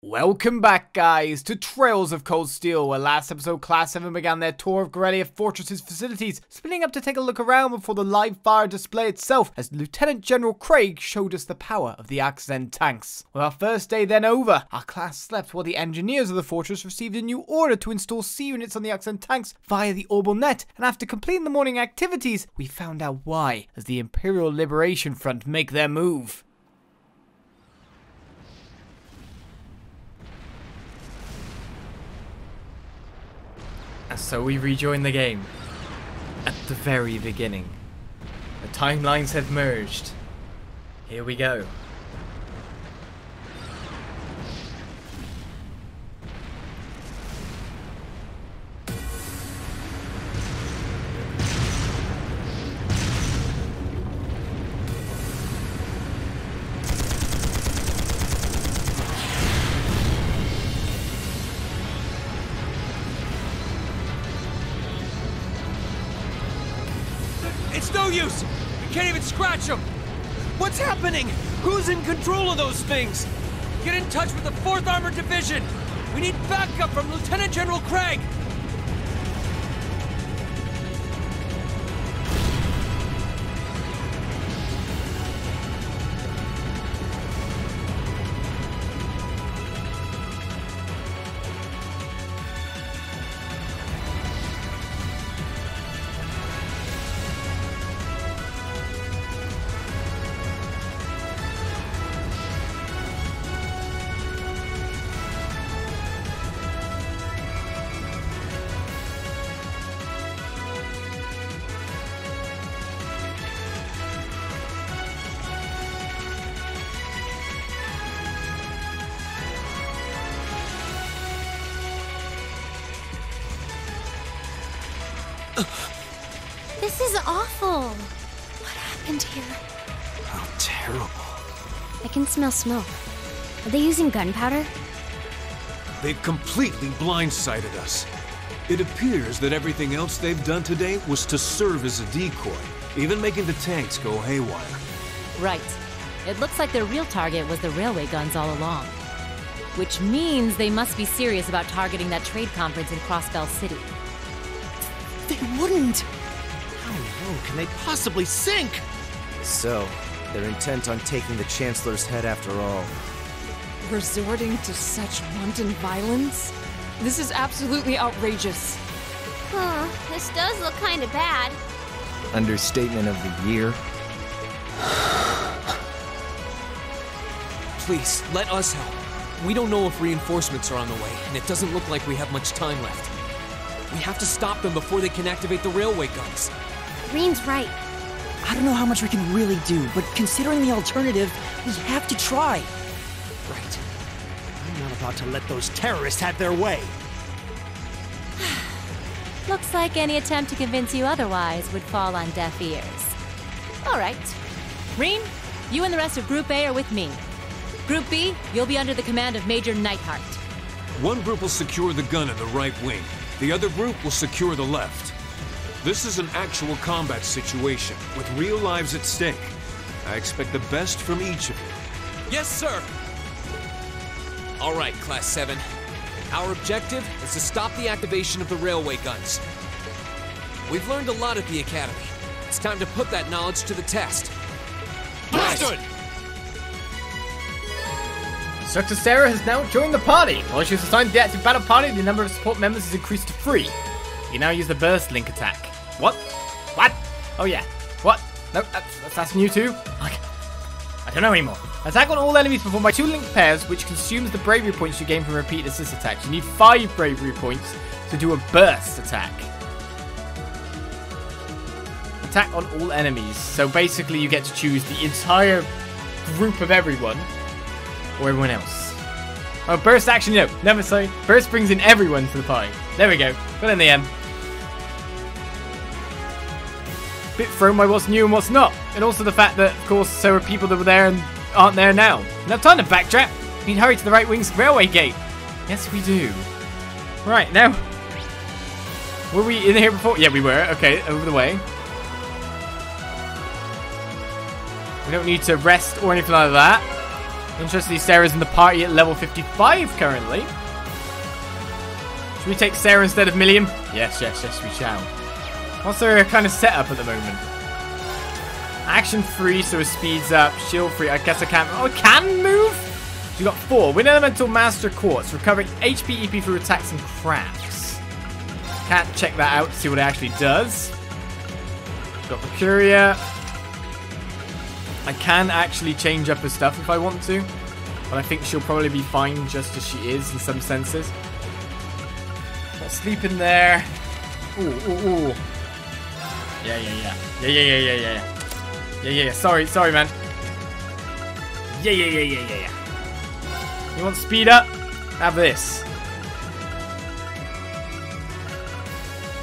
Welcome back, guys, to Trails of Cold Steel, where last episode Class 7 began their tour of Corellia Fortress's facilities, splitting up to take a look around before the live fire display itself, as Lieutenant General Craig showed us the power of the Axen tanks. With our first day then over, our class slept while the engineers of the fortress received a new order to install C-units on the Axen tanks via the orbital net, and after completing the morning activities, we found out why, as the Imperial Liberation Front make their move. And so we rejoin the game. At the very beginning. The timelines have merged. Here we go. It's no use! We can't even scratch them! What's happening? Who's in control of those things? Get in touch with the 4th Armored Division! We need backup from Lieutenant General Craig! This is awful. What happened here? How terrible. I can smell smoke. Are they using gunpowder? They've completely blindsided us. It appears that everything else they've done today was to serve as a decoy, even making the tanks go haywire. Right. It looks like their real target was the railway guns all along. Which means they must be serious about targeting that trade conference in Crossbell City. They wouldn't! How low can they possibly sink? So, they're intent on taking the Chancellor's head after all. Resorting to such wanton violence? This is absolutely outrageous. Huh, this does look kind of bad. Understatement of the year. Please, let us help. We don't know if reinforcements are on the way, and it doesn't look like we have much time left. We have to stop them before they can activate the railway guns. Rean's right. I don't know how much we can really do, but considering the alternative, we have to try. Right. I'm not about to let those terrorists have their way. Looks like any attempt to convince you otherwise would fall on deaf ears. All right. Rean, you and the rest of Group A are with me. Group B, you'll be under the command of Major Neidhart. One group will secure the gun in the right wing. The other group will secure the left. This is an actual combat situation, with real lives at stake. I expect the best from each of you. Yes, sir! All right, Class 7. Our objective is to stop the activation of the railway guns. We've learned a lot at the Academy. It's time to put that knowledge to the test. Understood! Instructor Sarah has now joined the party. While she was assigned to the active battle party, the number of support members is increased to 3. You can now use the burst link attack. What? What? Oh yeah. What? No, that's new too? Okay. I don't know anymore. Attack on all enemies performed by 2 linked pairs, which consumes the bravery points you gain from repeat assist attacks. You need 5 bravery points to do a burst attack. Attack on all enemies. So basically you get to choose the entire group of everyone. Or everyone else. Oh, burst action, no. Never say. Burst brings in everyone to the party. There we go. Got in the M. Bit thrown by what's new and what's not. And also the fact that, of course, there are people that were there and aren't there now. No time to backtrack. We need to hurry to the right wing's railway gate. Yes, we do. Right, now. Were we in here before? Yeah, we were. Okay, over the way. We don't need to rest or anything like that. Interestingly, Sarah's in the party at level 55 currently. Should we take Sarah instead of Milliam? Yes, we shall. What's her kind of setup at the moment? Action free, so it speeds up. Shield free, I guess I can't. Oh, I can move? So you got 4. Win Elemental Master Quartz. Recovering HP, EP through attacks and crafts. Can't check that out to see what it actually does. Got Mercuria. I can actually change up her stuff if I want to. But I think she'll probably be fine just as she is in some senses. Got sleep in there. Ooh. Yeah. Sorry, man. Yeah. You want speed up? Have this.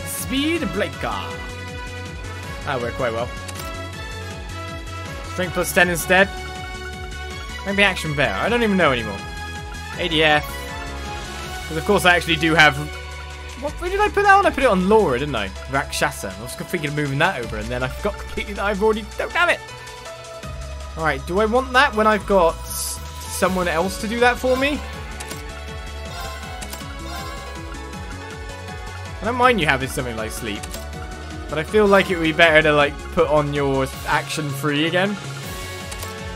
Speed Breaker. That'll work quite well. Strength plus 10 instead. Maybe Action Bear. I don't even know anymore. ADF. Because of course I actually do have... Where did I put that on? I put it on Laura, didn't I? Rakshasa. I was thinking of moving that over and then I forgot completely that I've already... Don't have it! Alright, do I want that when I've got someone else to do that for me? I don't mind you having something like sleep. But I feel like it would be better to like put on your action free again.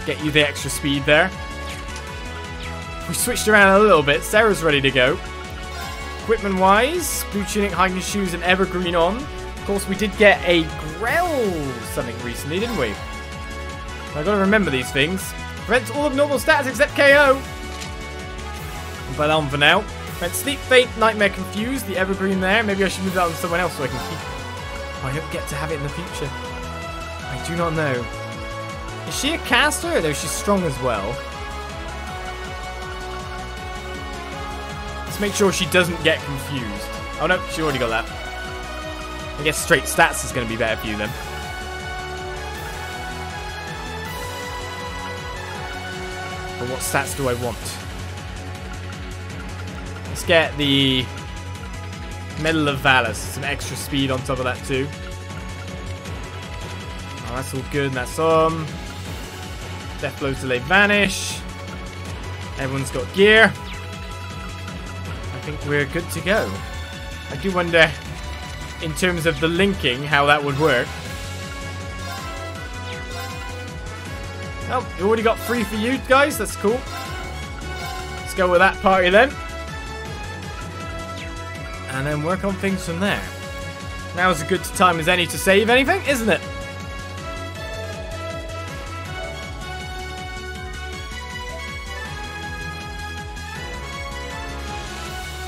Get you the extra speed there. We switched around a little bit. Sarah's ready to go. Equipment wise, blue tunic, hiking shoes, and evergreen on. Of course, we did get a Grell something recently, didn't we? I gotta remember these things. Prevents all abnormal stats except KO. I'll put that on for now. Prevents sleep, faint, nightmare, confused. The evergreen there. Maybe I should move that on someone else so I can keep. I don't get to have it in the future. I do not know. Is she a caster? Though she's strong as well. Let's make sure she doesn't get confused. Oh no, she already got that. I guess straight stats is going to be better for you then. But what stats do I want? Let's get the Medal of Valor, some extra speed on top of that too. Oh, that's all good, and that's on. Death blows, delay, vanish. Everyone's got gear. I think we're good to go. I do wonder, in terms of the linking, how that would work. Oh, we already got 3 for you guys. That's cool. Let's go with that party then. And then work on things from there. Now is as good a time as any to save anything, isn't it?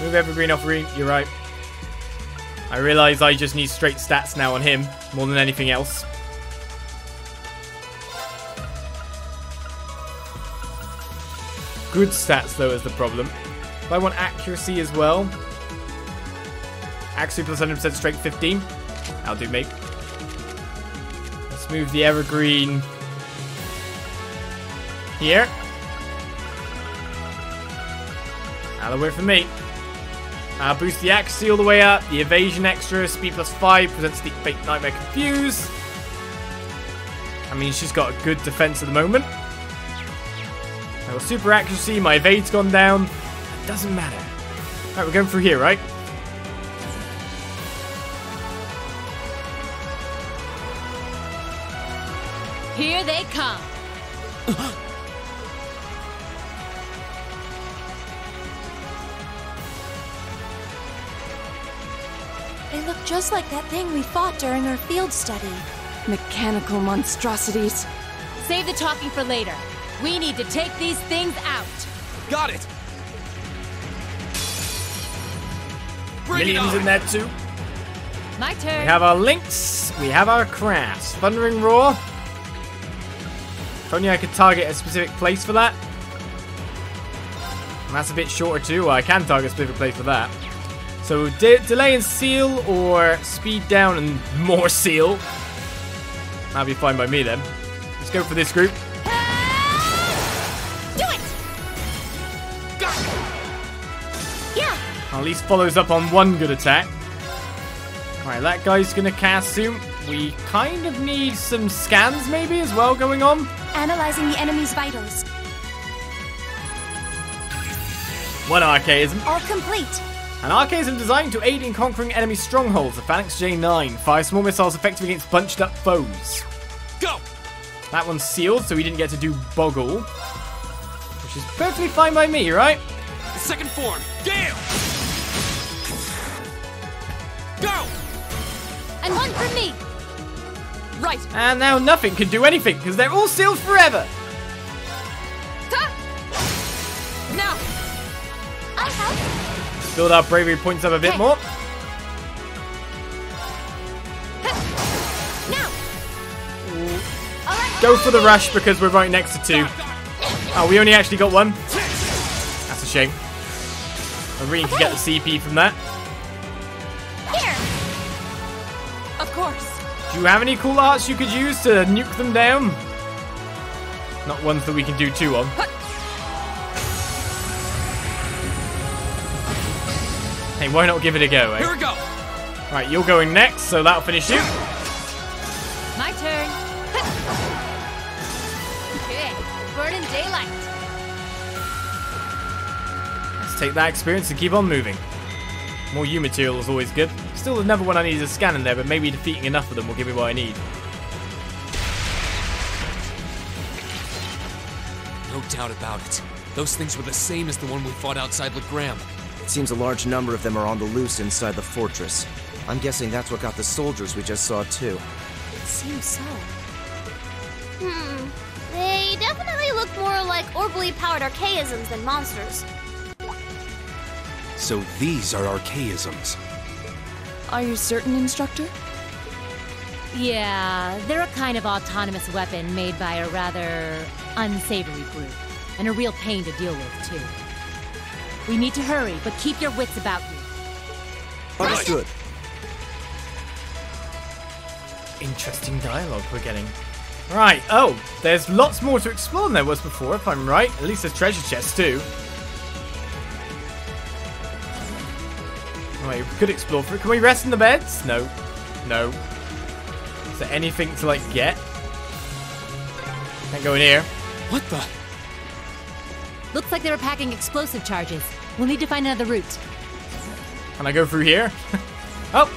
Move evergreen off Rean. You're right. I realise I just need straight stats now on him more than anything else. Good stats though is the problem. But I want accuracy as well. Accuracy plus 100% strength 15. That'll do, mate. Let's move the evergreen here. That'll work for me. I'll boost the accuracy all the way up. The evasion extra, speed plus 5, presents sleep, fake, nightmare, confuse. I mean, she's got a good defense at the moment. I got super accuracy, my evade's gone down. It doesn't matter. Alright, we're going through here, right? Here they come. They look just like that thing we fought during our field study. Mechanical monstrosities. Save the talking for later. We need to take these things out. Got it. Bring it Millions on. in there too. My turn. We have our links. We have our crafts. Thundering Roar. If only I could target a specific place for that. And that's a bit shorter too. Well, I can target a specific place for that. So delay and seal or speed down and more seal. That'll be fine by me then. Let's go for this group. Do it! Yeah! At least follows up on one good attack. Alright, that guy's gonna cast soon. We kind of need some scans maybe as well going on. Analyzing the enemy's vitals. One archaism. All complete. An archaism designed to aid in conquering enemy strongholds. The Phalanx J9. Fire small missiles effective against bunched up foes. Go! That one's sealed, so we didn't get to do Boggle. Which is perfectly fine by me, right? Second form, Gale! Go! And one for me. Right. And now nothing can do anything, because they're all sealed forever. Now. I'll help. Build our bravery points up a bit more. Now. All right. Go for the rush because we're right next to two. Oh, we only actually got one. That's a shame. Rean can get the CP from that. Here. Of course. Do you have any cool arts you could use to nuke them down? Not ones that we can do two on. Hey, why not give it a go, eh? Here we go! Right, you're going next, so that'll finish you. My turn. Okay, burning daylight. Let's take that experience and keep on moving. More U material is always good. Still another one I need to scan in there, but maybe defeating enough of them will give me what I need. No doubt about it. Those things were the same as the one we fought outside Legram. It seems a large number of them are on the loose inside the fortress. I'm guessing that's what got the soldiers we just saw too. It seems so. They definitely look more like orbally powered archaisms than monsters. So these are archaisms. Are you certain, Instructor? Yeah, they're a kind of autonomous weapon made by a rather unsavory group. And a real pain to deal with, too. We need to hurry, but keep your wits about you. Understood. Interesting dialogue we're getting. Right, oh, there's lots more to explore than there was before, if I'm right. At least there's treasure chests, too. Right, we could explore for it. Can we rest in the beds? No. No. Is there anything to, like, get? Can't go in here. What the? Looks like they were packing explosive charges. We'll need to find another route. Can I go through here? Oh!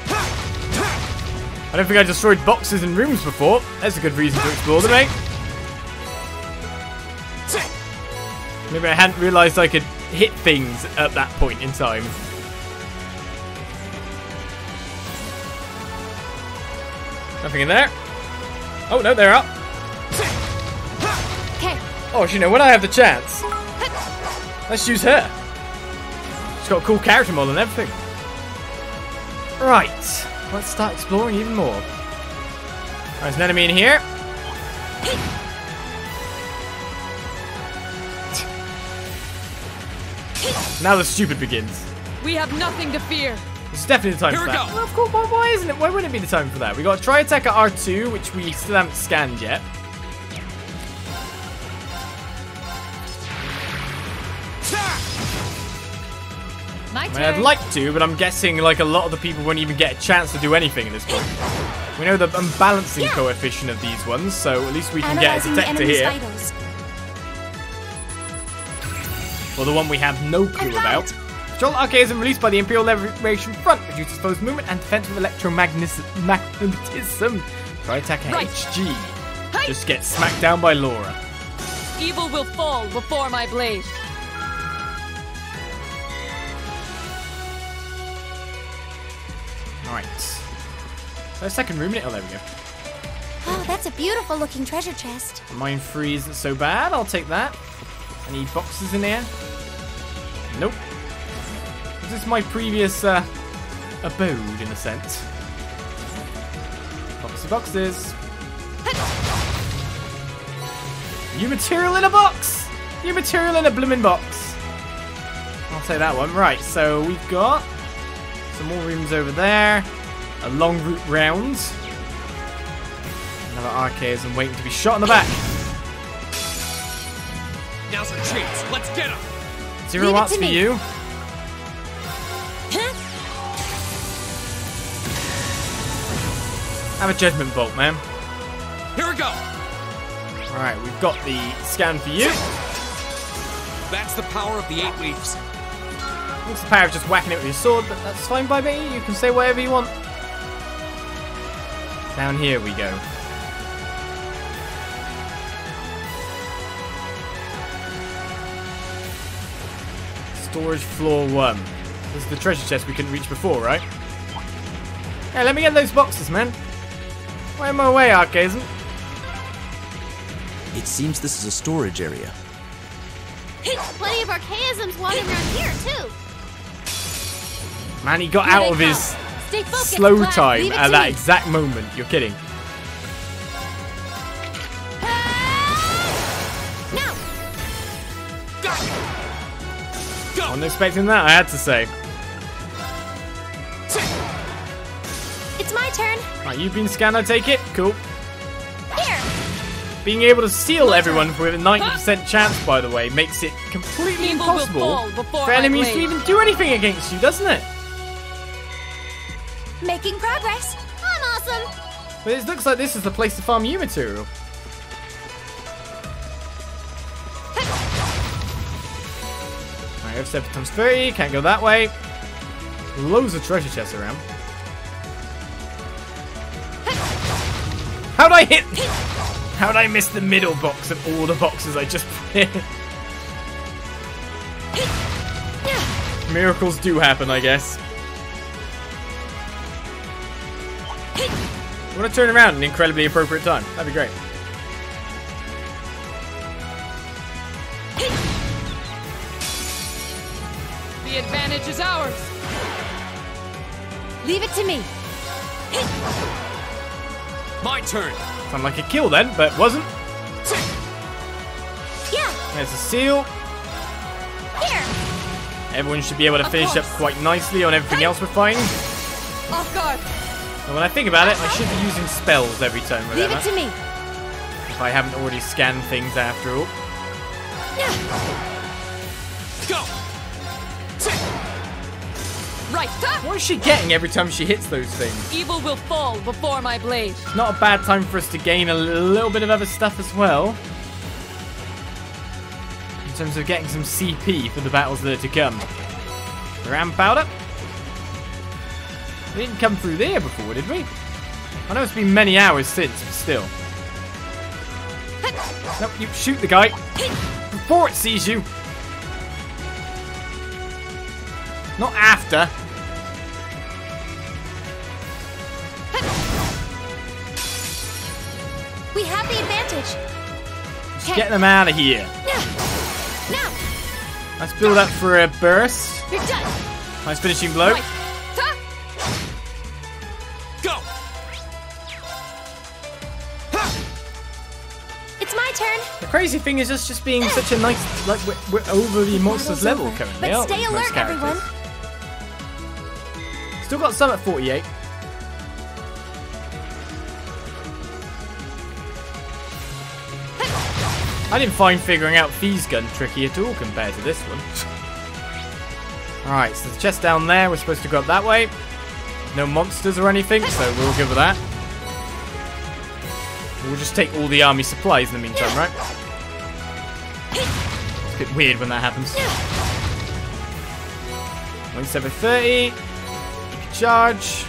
I don't think I destroyed boxes and rooms before. That's a good reason to explore them, eh? Maybe I hadn't realised I could hit things at that point in time. Nothing in there. Oh, no, they're up. Okay. Oh, you know, when I have the chance, let's use her. She's got a cool character model and everything. Right, let's start exploring even more. There's an enemy in here. Now the stupid begins. We have nothing to fear. This is definitely the time Here for we that. go. Well, of course, why isn't it? Why wouldn't it be the time for that? We got Tri Attack at R2, which we still haven't scanned yet. My I mean, turn. I'd like to, but I'm guessing like a lot of the people won't even get a chance to do anything in this point. We know the unbalancing coefficient of these ones, so at least we can get a Analyzing the detector enemy's here. vitals. Or the one we have no clue about. Jolt Archaism released by the Imperial Liberation Front reduces foes' movement and defense with electromagnetism. Try attack at Right. HG. Hey. Just get smacked down by Laura. Evil will fall before my blade. Alright. So second room in it. Oh, there we go. Oh, that's a beautiful looking treasure chest. Mine free isn't so bad. I'll take that. Any boxes in there? Nope. Is this my previous abode, in a sense? Boxy boxes. New material in a box! New material in a bloomin' box. I'll take that one. Right, so we've got some more rooms over there. A long route round. Another archaism waiting to be shot in the back. Now's our chance. Let's get him. 0 Leave it watts to for me. you. Have a judgment bolt, man. Here we go. Alright, we've got the scan for you. That's the power of the 8 leaves. What's the power of just whacking it with your sword, but that's fine by me. You can say whatever you want. Down here we go. Storage floor 1. This is the treasure chest we couldn't reach before, right? Hey, let me get those boxes, man. Why am I away, Archazon? It seems this is a storage area. Plenty of archaisms wandering around here, too. Man, he got Here out they of his come. Stay focused, slow Clad. time Leave it at to that me. exact moment. You're kidding. Now, I wasn't expecting that, I had to say. it's my turn. Right, you've been scanned, I take it? Cool. Here. Being able to seal everyone with a 90% chance, by the way, makes it completely Evil will impossible fall before for my enemies to blade. even do anything against you, doesn't it? Making progress. I'm awesome. But it looks like this is the place to farm you material. Alright, F7 times 30, can't go that way. Loads of treasure chests around. How'd I hit? How'd I miss the middle box of all the boxes I just put in? Miracles do happen, I guess. I want to turn around at an incredibly appropriate time. That'd be great. The advantage is ours. Leave it to me. My turn. Sounded like a kill then, but wasn't. Yeah. There's a seal. Here. Everyone should be able to finish up quite nicely on everything else we're fighting. Off guard. And when I think about it, I should be using spells every time with Leave Emma, it to me. if I haven't already scanned things after all. Go. Right. What is she getting every time she hits those things? Evil will fall before my blade. Not a bad time for us to gain a little bit of other stuff as well. In terms of getting some CP for the battles that are to come. Ram powder. We didn't come through there before, did we? I know it's been many hours since, but still. Nope, you shoot the guy before it sees you. Not after. We have the advantage. Just get them out of here. Now. Let's build up for a burst. You're done. Nice finishing blow. Right. Ta. Go. It's my turn. The crazy thing is us just being such a nice, like we're over the monsters level over, currently. but aren't we, stay most alert, characters? everyone. Still got some at 48. I didn't find figuring out Fee's gun tricky at all compared to this one. Alright, so the chest down there, we're supposed to go up that way. No monsters or anything, so we're all good with that. We'll just take all the army supplies in the meantime, right? It's a bit weird when that happens. 1730. Charge.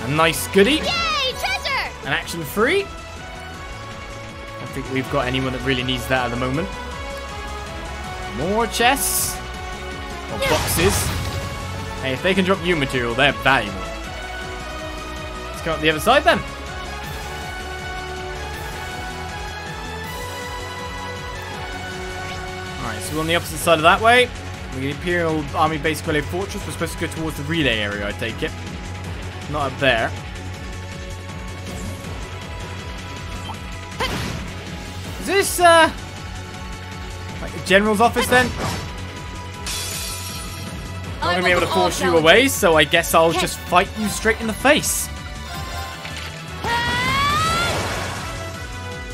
A nice goodie. Yay, treasure! An action free. I don't think we've got anyone that really needs that at the moment. More chests. Or boxes. Hey, if they can drop you material, they're valuable. Let's go up the other side then. Alright, so we're on the opposite side of that way. We're the Imperial Army Base Quello Fortress. We're supposed to go towards the relay area, I take it. Not up there. Is this, like the General's office then? Not going to be able to force you away, so I guess I'll just fight you straight in the face.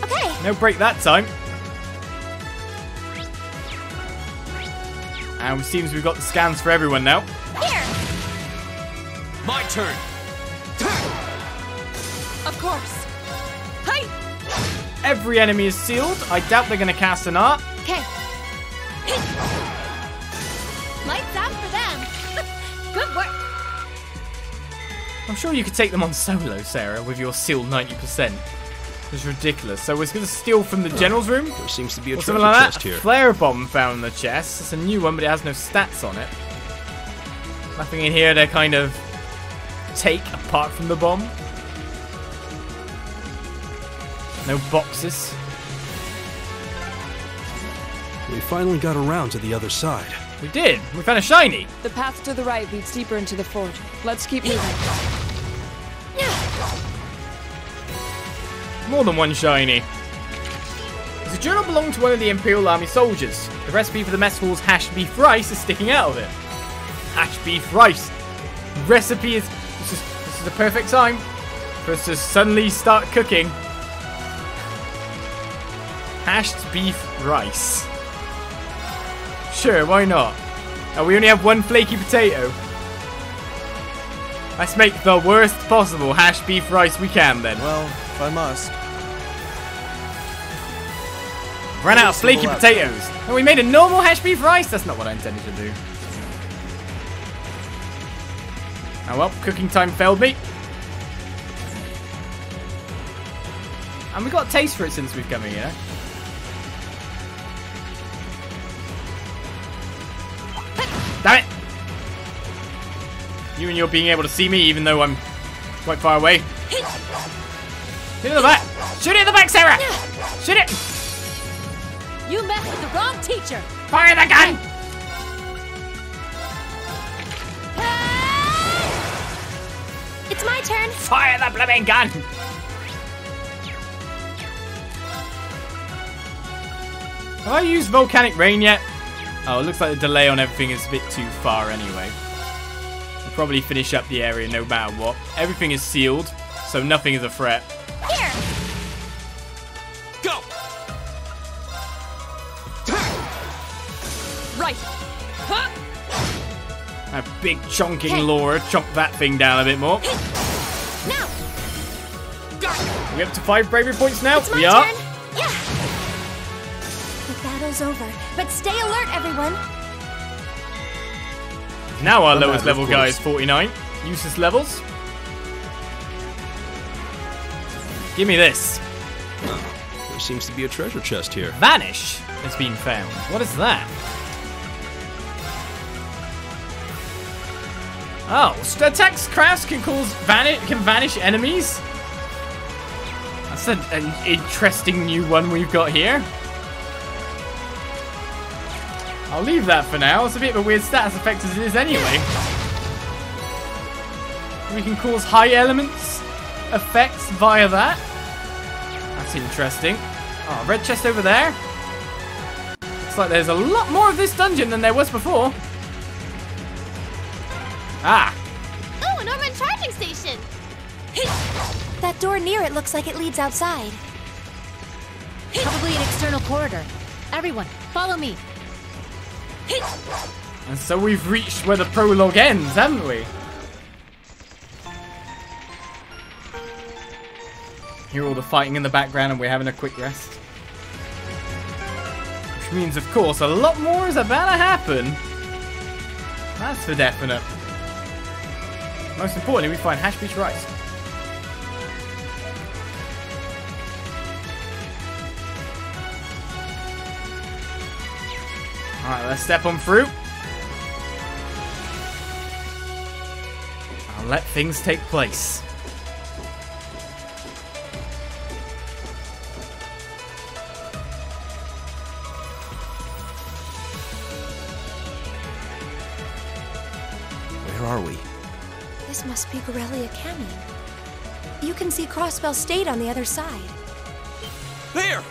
Okay. No break that time. And it seems we've got the scans for everyone now. Here. My turn. Of course. Hi. Every enemy is sealed. I doubt they're going to cast an art. Okay. Lights out for them. Good work. I'm sure you could take them on solo, Sarah, with your sealed 90%. It's ridiculous. So we're going to steal from the general's room? There seems to be a Or treasure something like chest that. here. Flare bomb found in the chest. It's a new one, but it has no stats on it. Nothing in here to kind of take apart from the bomb. No boxes. We finally got around to the other side. We did. We found a shiny. The path to the right leads deeper into the fort. Let's keep moving. More than one shiny. The journal belonged to one of the Imperial Army soldiers. The recipe for the mess hall's hashed beef rice is sticking out of it. Hashed beef rice. Recipe is... This is the perfect time for us to suddenly start cooking. Hashed beef rice. Sure, why not? Oh, we only have one flaky potato. Let's make the worst possible hashed beef rice we can then. Well, if I must. Ran out of flaky potatoes. And we made a normal hashed beef rice? That's not what I intended to do. Oh well, cooking time failed me. And we got a taste for it since we've come here, you know? Damn it! You and your being able to see me even though I'm quite far away. Shoot it in the back! Shoot it in the back, Sarah! Shoot it! You met with the wrong teacher! Fire the gun! It's my turn. Fire the blooming gun! Have I used volcanic rain yet? Oh, it looks like the delay on everything is a bit too far anyway. We'll probably finish up the area no matter what. Everything is sealed, so nothing is a threat. Here. Go! Right. A big chonking Laura, chomp that thing down a bit more. Now. Are we up to 5 bravery points now? It's my We are. turn. Yeah. The battle's over, but stay alert, everyone. Now our The lowest matter, level of guy course. is 49. Useless levels. Give me this. There seems to be a treasure chest here. Vanish has been found. What is that? Oh, attacks crafts can vanish enemies. That's an interesting new one we've got here. I'll leave that for now. It's a bit of a weird status effect as it is anyway. We can cause high elements effects via that. That's interesting. Oh, red chest over there. Looks like there's a lot more of this dungeon than there was before. Ah! Oh, an Orman charging station. That door near it looks like it leads outside. Probably an external corridor. Everyone, follow me. And so we've reached where the prologue ends, haven't we? Hear all the fighting in the background and we're having a quick rest. Which means, of course, a lot more is about to happen. That's for definite. Most importantly, we find hash beach rice. Alright, let's step on through. I'll let things take place. Where are we? This must be Corellia Canyon. You can see Crossbell State on the other side. There!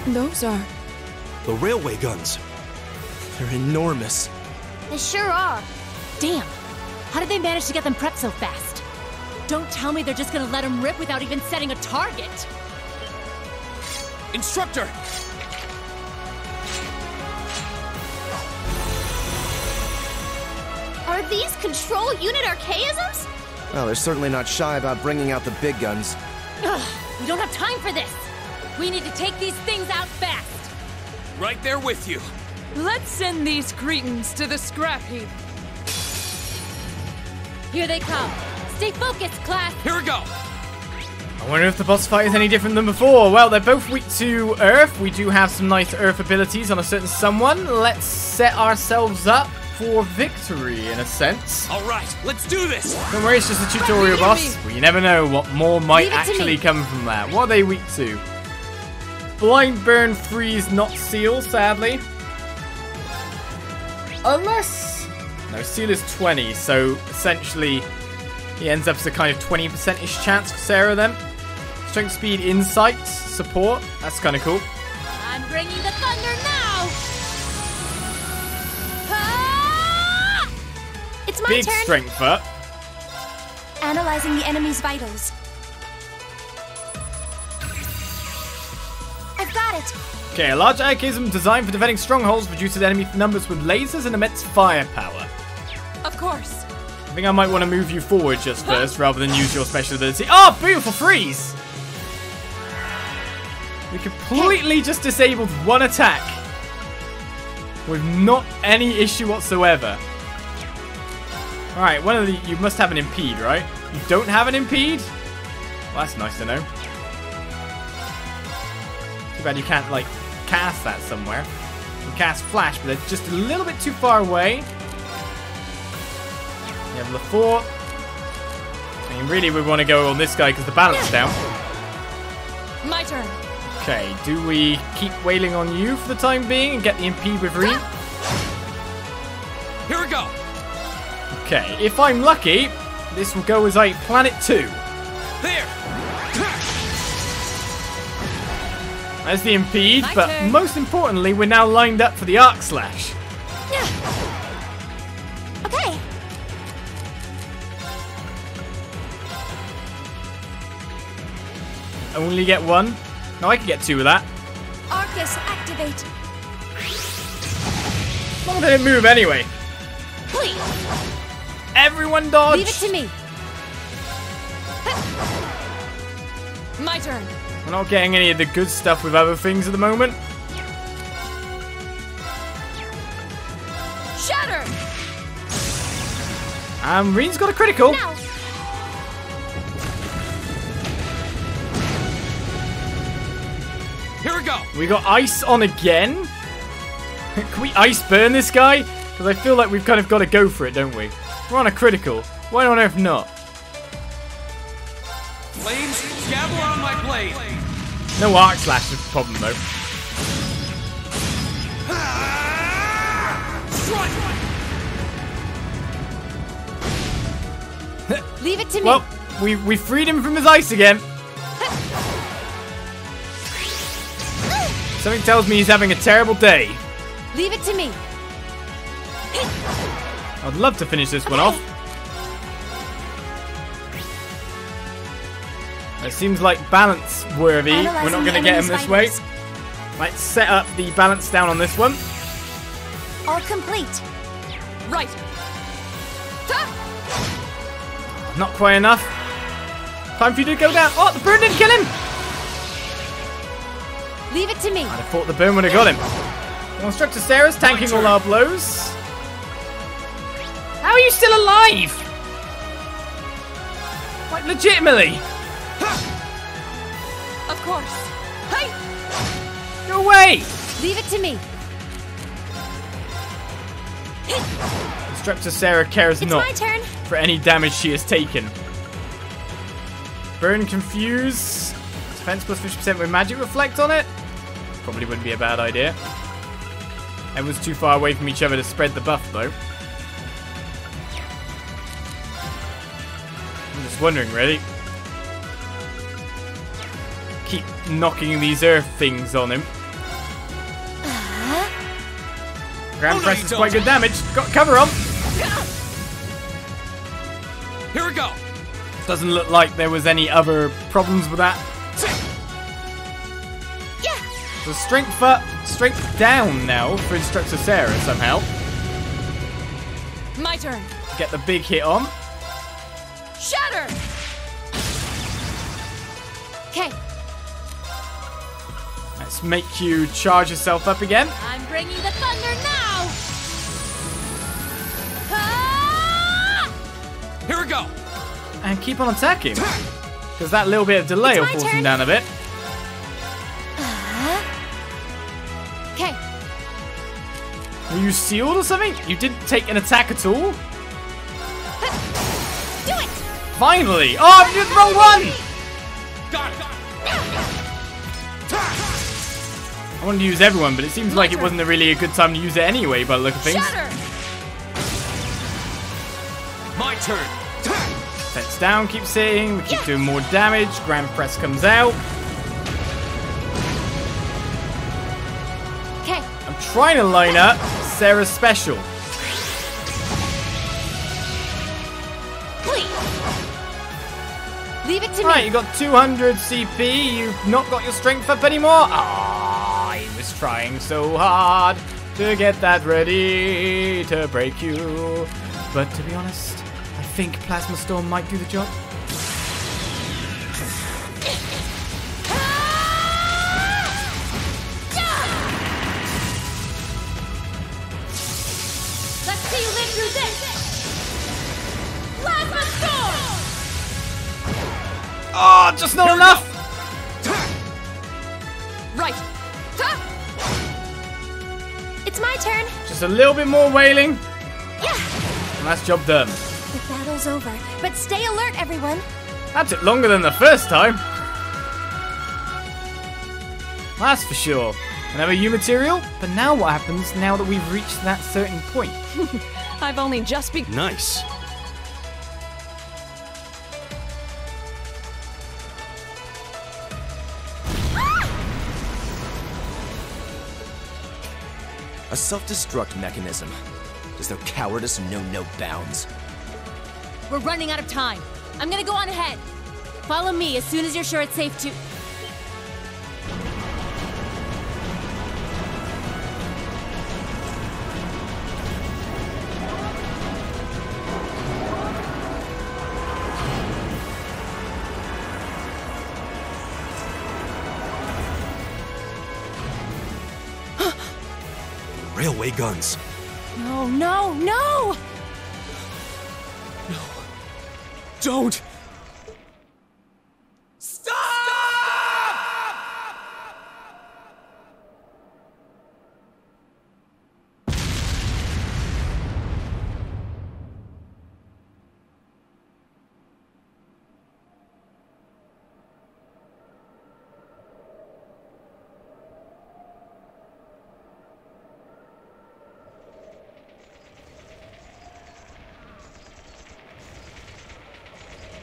Those are... The railway guns. They're enormous. They sure are. Damn! How did they manage to get them prepped so fast? Don't tell me they're just gonna let them rip without even setting a target! Instructor! these control unit archaisms? Well, they're certainly not shy about bringing out the big guns. Ugh, we don't have time for this. We need to take these things out fast. Right there with you. Let's send these cretins to the scrap heap. Here they come. Stay focused, class. Here we go. I wonder if the boss fight is any different than before. Well, they're both weak to Earth. We do have some nice Earth abilities on a certain someone. Let's set ourselves up for victory, in a sense. All right, let's do this. Don't worry, it's just a tutorial boss. Well, you never know what more might actually come from that. What are they weak to? Blind, burn, freeze, not seal, sadly. Unless... No, seal is 20, so essentially he ends up as a kind of 20%-ish chance for Sarah then. Strength, speed, insight, support. That's kind of cool. I'm bringing the thunder now. It's my Big turn. strength up. Analyzing the enemy's vitals. I've got it. Okay, a large archaism designed for defending strongholds reduces enemy numbers with lasers and emits firepower. Of course. I think I might want to move you forward just first, rather than use your special ability. Oh, beautiful freeze! We completely just disabled one attack with not any issue whatsoever. Alright, one of the... You must have an impede, right? You don't have an impede? Well, that's nice to know. Too bad you can't, like, cast that somewhere. You can cast flash, but they're just a little bit too far away. You have LaFort. I mean, really, we want to go on this guy because the balance down. My turn. Okay, do we keep wailing on you for the time being and get the impede with Rean? Here we go. Okay, if I'm lucky, this will go as I plan it to. There. There's the impede, My but turn. most importantly, we're now lined up for the arc slash. Okay. Only get one. No, I can get two with that. Arcus, activate. Well, they didn't move anyway. Please. Everyone dodge. Leave it to me. My turn. We're not getting any of the good stuff with other things at the moment. Shatter. Rean's got a critical. Now. Here we go. We got ice on again. Can we ice burn this guy? Because I feel like we've kind of got to go for it, don't we? We're on a critical. Why on earth not? Flames, gather on my blade. No arc slash is the problem though. Leave it to me. Well, we freed him from his ice again. Something tells me he's having a terrible day. Leave it to me. I'd love to finish this one off. It seems like balance worthy. We're not Analyzing going to the get him enemy's this way. vitals. Let's set up the balance down on this one. All complete. Right. Not quite enough. Time for you to go down. Oh, the burn didn't kill him. Leave it to me. I'd have thought the burn would have got him. Well, Instructor Sarah's tanking all our blows. How are you still alive? Like, legitimately. Of course. Hey. Go away. Leave it to me. Instructor Sarah cares It's not my turn. for any damage she has taken. Burn, confuse. Defense plus 50% with magic reflect on it. Probably wouldn't be a bad idea. Everyone's too far away from each other to spread the buff though. I'm just wondering really. Keep knocking these earth things on him. Grand no, press you is don't. quite good damage. Got cover on. Here we go. Doesn't look like there was any other problems with that. So strength up, strength down now for Instructor Sarah somehow. My turn. get the big hit on. Shatter! Okay. Let's make you charge yourself up again. I'm bringing the thunder now! Ah! Here we go. And keep on attacking. Because that little bit of delay will It's my force him turn. down a bit. Okay. Were you sealed or something? You didn't take an attack at all? Do it! Finally! Oh, I did the wrong one! Got it. I wanted to use everyone, but it seems like it wasn't really a good time to use it anyway by the look of things. Shatter! My turn. Fence down, keep hitting, we keep doing more damage, Grand Press comes out. Okay. I'm trying to line up Sarah's special. Please. Leave it to Right, me. you got 200 CP, you've not got your strength up anymore. Ah, he was trying so hard to get that ready to break you. But to be honest, I think Plasma Storm might do the job. Let's see you live through this. Plasma Storm! Oh, just not enough! Right. Ha! It's my turn. Just a little bit more wailing, Yeah. and that's job done. The battle's over, but stay alert, everyone. That took longer than the first time. That's for sure. Another U material, but now what happens now that we've reached that certain point? I've only just begun. Nice. A self-destruct mechanism. Does their cowardice know no bounds? We're running out of time. I'm gonna go on ahead. Follow me as soon as you're sure it's safe to... Railway guns. No, no, no! Don't.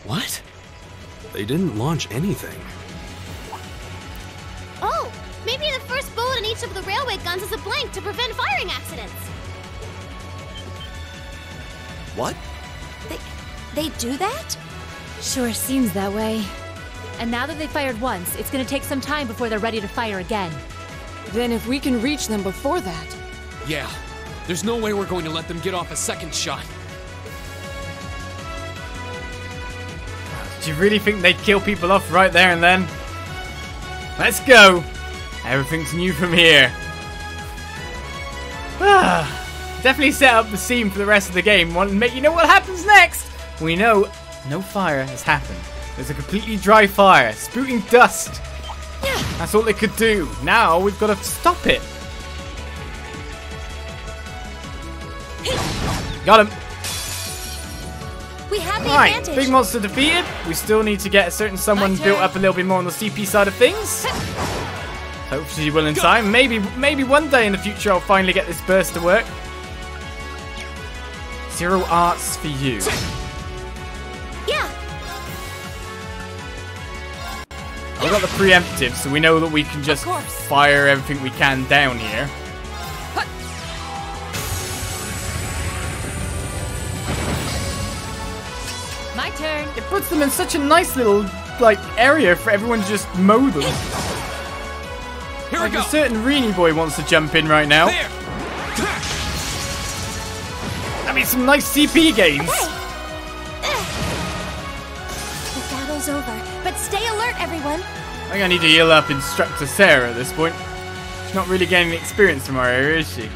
What? They didn't launch anything. Oh, maybe the first bullet in each of the railway guns is a blank to prevent firing accidents. What? They do that? Sure seems that way. And now that they fired once, it's gonna take some time before they're ready to fire again. Then if we can reach them before that... Yeah. There's no way we're going to let them get off a second shot. Do you really think they'd kill people off right there and then? Let's go! Everything's new from here. Definitely set up the scene for the rest of the game. Want to make you know what happens next? We know no fire has happened. There's a completely dry fire, spouting dust. That's all it could do. Now we've got to stop it. Got him. We have the Right, advantage. big monster defeated. We still need to get a certain someone turn. built up a little bit more on the CP side of things. Hopefully she will in time. Maybe one day in the future I'll finally get this burst to work. 0 arts for you. Yeah. I've got the preemptive, so we know that we can just course. fire everything we can down here. My turn. It puts them in such a nice little, area for everyone to just mow them. Here we Like go. a certain Reanie boy wants to jump in right now. There. I be some nice CP gains. The battle's over, but stay alert, everyone. I think I need to heal up Instructor Sarah at this point. She's not really getting the experience from our area, is she?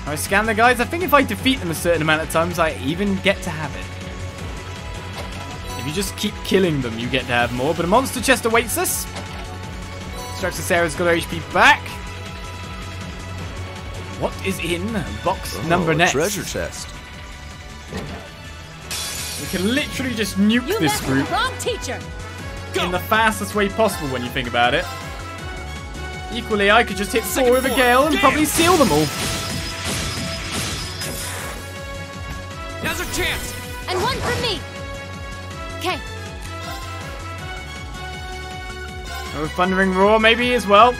I scan the guys. I think if I defeat them a certain amount of times, I even get to have it. If you just keep killing them, you get to have more. But a monster chest awaits us. Instructor Sarah's got her HP back. What is in box number next? Treasure chest. We can literally just nuke this group Wrong teacher. in the fastest way possible when you think about it. Equally, I could just hit 4 with a gale and probably seal them all. Now's our chance. And one from me. Okay. Oh, Thundering Roar maybe as well.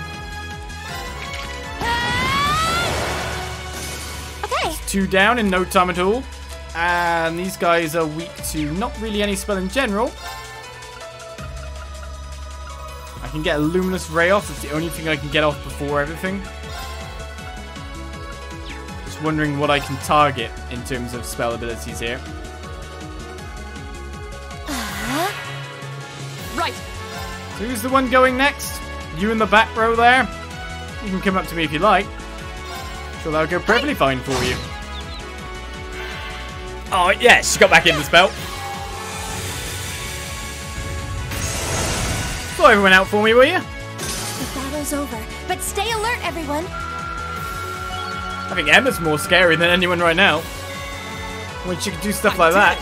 Okay. 2 down in no time at all. And these guys are weak to not really any spell in general. I can get a Luminous Ray off. That's the only thing I can get off before everything. Just wondering what I can target in terms of spell abilities here. Right. So who's the one going next? You in the back row there? You can come up to me if you like. Sure, that'll go perfectly fine for you. Oh, yes, she got back in the spell. Throw everyone out for me, will you? The battle's over, but stay alert, everyone. I think Emma's more scary than anyone right now. When she can do stuff like that.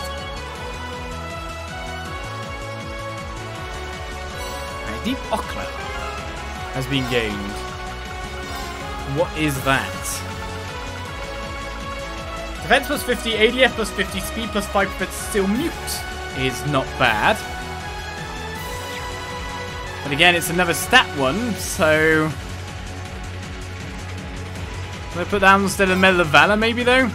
A deep Okla has been gained. What is that? Defense plus 50, ADF plus 50, speed plus 5, but still mute is not bad. But again, it's another stat one, so... I'm going to put that instead of Medal of Valor, maybe, though?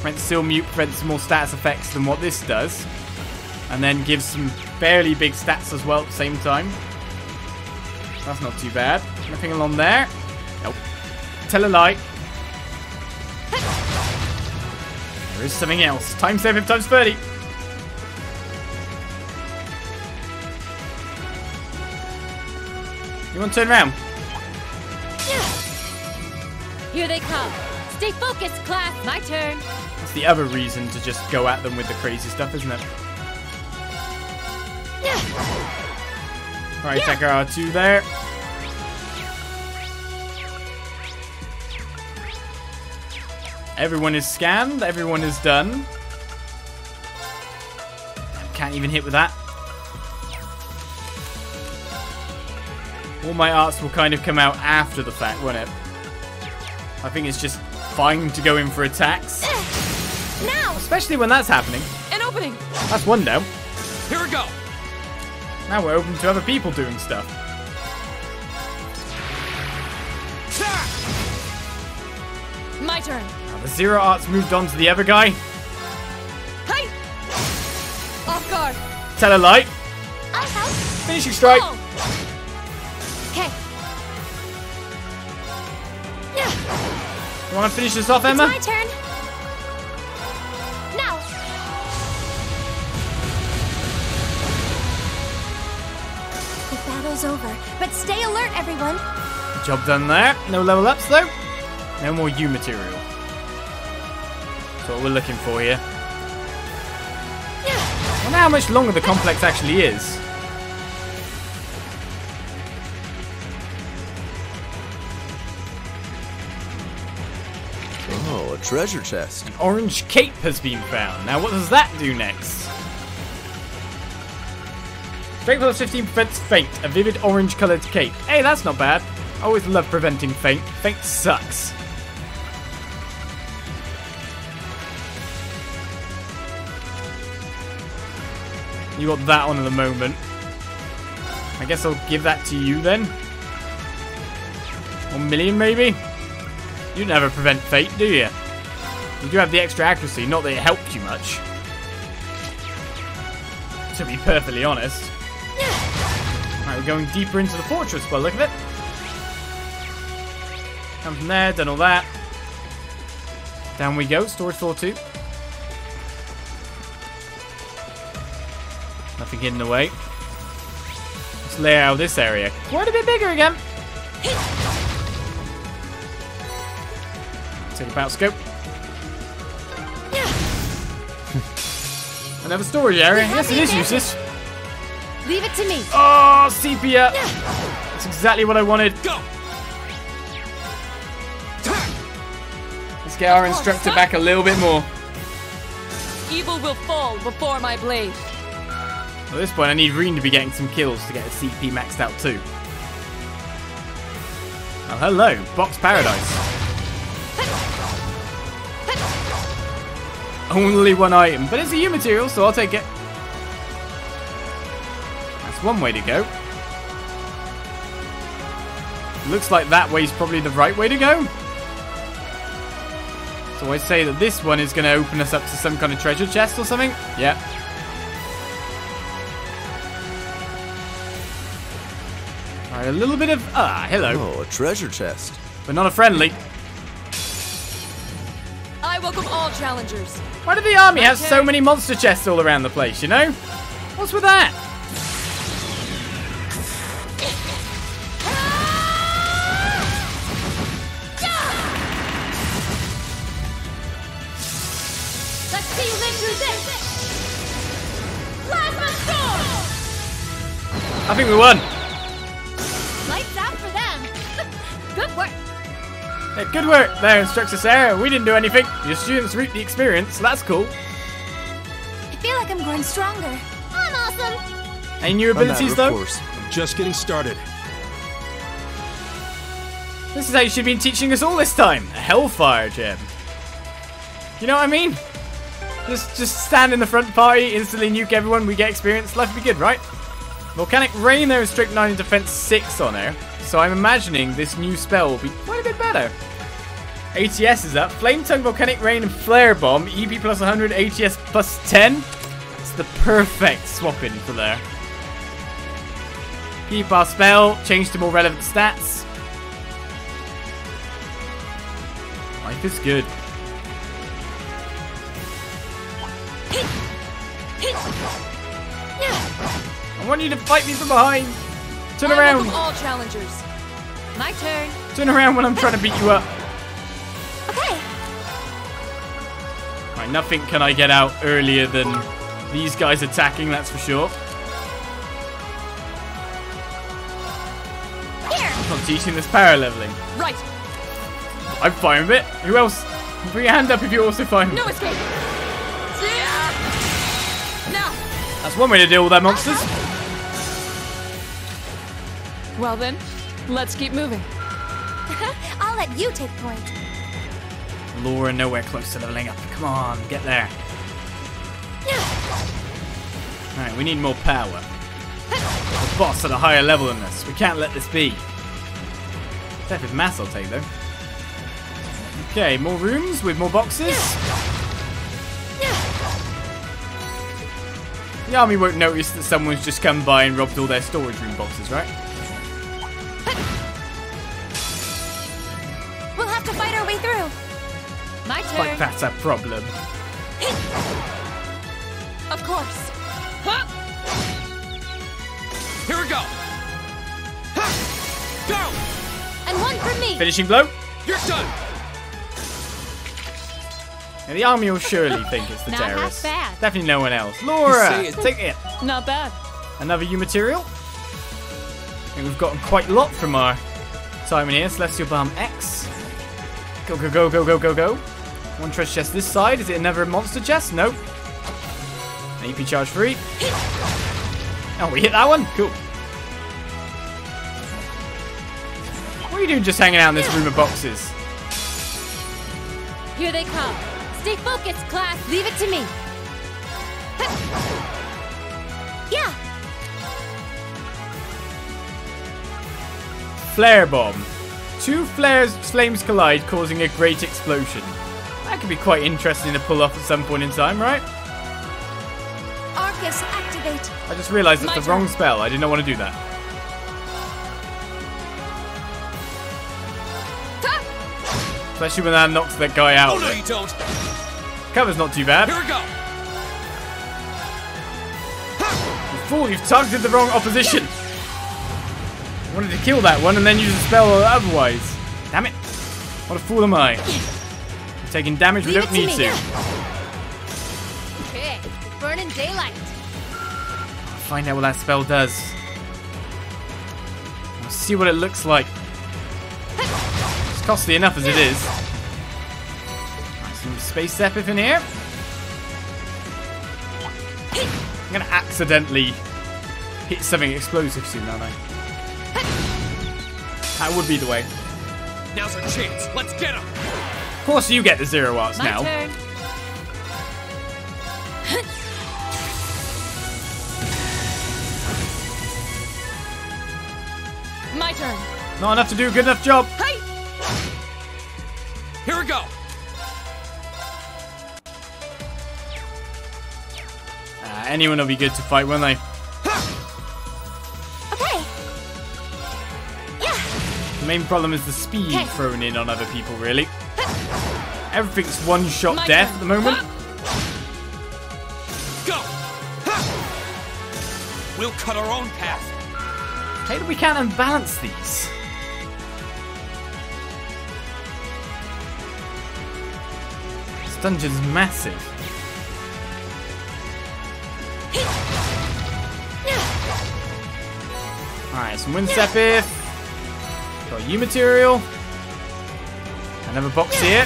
Prevents still mute, prevents some more stats effects than what this does. And then gives some fairly big stats as well at the same time. That's not too bad. Nothing along there. Nope. Tell a lie. There is something else. Time save him times 30. You want to turn around? Here they come. Stay focused, class. My turn. That's the other reason to just go at them with the crazy stuff, isn't it? Alright, take our R2 there. Everyone is scanned. Everyone is done. Can't even hit with that. All my arts will kind of come out after the fact, won't it? I think it's just fine to go in for attacks. Now! Especially when that's happening. An opening. That's one down. Here we go. Now we're open to other people doing stuff. My turn. Now the Zero Arts moved on to the other guy. Hey! Off guard. Tell a light. I'll help. Finishing strike. Oh. Okay. You want to finish this off, Emma? It's my turn. Now. The battle's over, but stay alert, everyone. Job done there. No level ups though. No more U material. That's what we're looking for here. I wonder how much longer the complex actually is. Oh, a treasure chest. An orange cape has been found. Now what does that do next? Strength plus 15 prevents faint. A vivid orange coloured cape. Hey, that's not bad. I always love preventing faint. Faint sucks. You got that on at the moment. I guess I'll give that to you then. 1 million maybe? You never prevent fate, do you? You do have the extra accuracy, not that it helped you much. To be perfectly honest. Alright, we're going deeper into the fortress by the look of it. Come from there, done all that. Down we go, storage floor 2. Nothing hidden away. Let's lay out this area. Quite a bit bigger again. Take a power scope. Another storage area. Yes, it is useless. Leave it to me. Oh, sepia. That's exactly what I wanted. Go! Let's get our instructor back a little bit more. Evil will fall before my blade. At this point, I need Rean to be getting some kills to get his CP maxed out too. Oh, hello. Box Paradise. Only one item, but it's a U material, so I'll take it. That's one way to go. Looks like that way's probably the right way to go. So I say that this one is going to open us up to some kind of treasure chest or something. Yeah. Alright, a little bit of... hello. Oh, a treasure chest. But not a friendly. I welcome all challengers. Why did the army have so many monster chests all around the place, you know? What's with that? Let's see you live through this. Plasma storm! I think we won. Lights out for them. Good work. Yeah, good work there, Instructor Sarah. We didn't do anything. Your students reaped the experience, so that's cool. I feel like I'm growing stronger. I'm awesome. Any new abilities, though? Of course. I'm just getting started. This is how you should have been teaching us all this time. A Hellfire gem. You know what I mean? Just stand in the front party, instantly nuke everyone, we get experience. Life would be good, right? Volcanic Rain, there is strict 9 and defense 6 on her. So I'm imagining this new spell will be quite a bit better. ATS is up. Flame Tongue, Volcanic Rain, and Flare Bomb. EP plus 100, ATS plus 10. It's the perfect swap-in for there. Keep our spell, change to more relevant stats. Life is good. I want you to fight me from behind. Turn around. Welcome all challengers. My turn. Turn around when I'm trying to beat you up. Okay. Right, nothing can I get out earlier than these guys attacking, that's for sure. Here. I'm teaching this power leveling. Right. I'm fine with it. Who else? Put your hand up if you're also fine with No it. escape. Now. That's one way to deal with that monsters. Well then, let's keep moving. I'll let you take point. Laura, nowhere close to leveling up. Come on, get there. Alright, we need more power. The boss at a higher level than us. We can't let this be. Death of mass I'll take though. Okay, more rooms with more boxes. The army won't notice that someone's just come by and robbed all their storage room boxes, right? We'll have to fight our way through. My turn. Like that's a problem. Of course. Huh? Here we go! Ha! Go! And one for me. Finishing blow. You're done! And the army will surely think it's the Not half terrorists. bad. Definitely no one else. Laura, You say it. take it. Not bad. Another U material. And we've gotten quite a lot from our time in here. Celestial Balm X. Go, go, go, go, go, go, go. One treasure chest this side. Is it another monster chest? Nope. AP charge free. Oh, we hit that one? Cool. What are you doing just hanging out in this room of boxes? Here they come. Stay focused, class. Leave it to me. Yeah. Flare Bomb. Two flames collide, causing a great explosion. That could be quite interesting to pull off at some point in time, right? Arcus, activate. I just realised that's My the wrong turn. spell. I did not want to do that. Especially when that knocks that guy out. Oh, no, you don't. Cover's not too bad. Here we go. You fool, you've targeted the wrong opposition. I wanted to kill that one and then use a spell otherwise. Damn it. What a fool am I. We're taking damage we don't need to. Okay, burning daylight. I'll find out what that spell does. I'll see what it looks like. It's costly enough as it is. Right, some space Zephyranthes in here. I'm gonna accidentally hit something explosive soon, aren't I? That would be the way. Now's our chance. Let's get him. Of course you get the 0 arts My now. turn. My turn. Not enough to do a good enough job. Hey! Here we go. Anyone will be good to fight, won't they? Okay. Yeah. The main problem is the speed Okay. thrown in on other people, really. Everything's one-shot My death turn. at the moment. Go. We'll cut our own path. How do we can't unbalance these? This dungeon's massive. Alright, some wind Zephyranthes. Got U material. Another box here.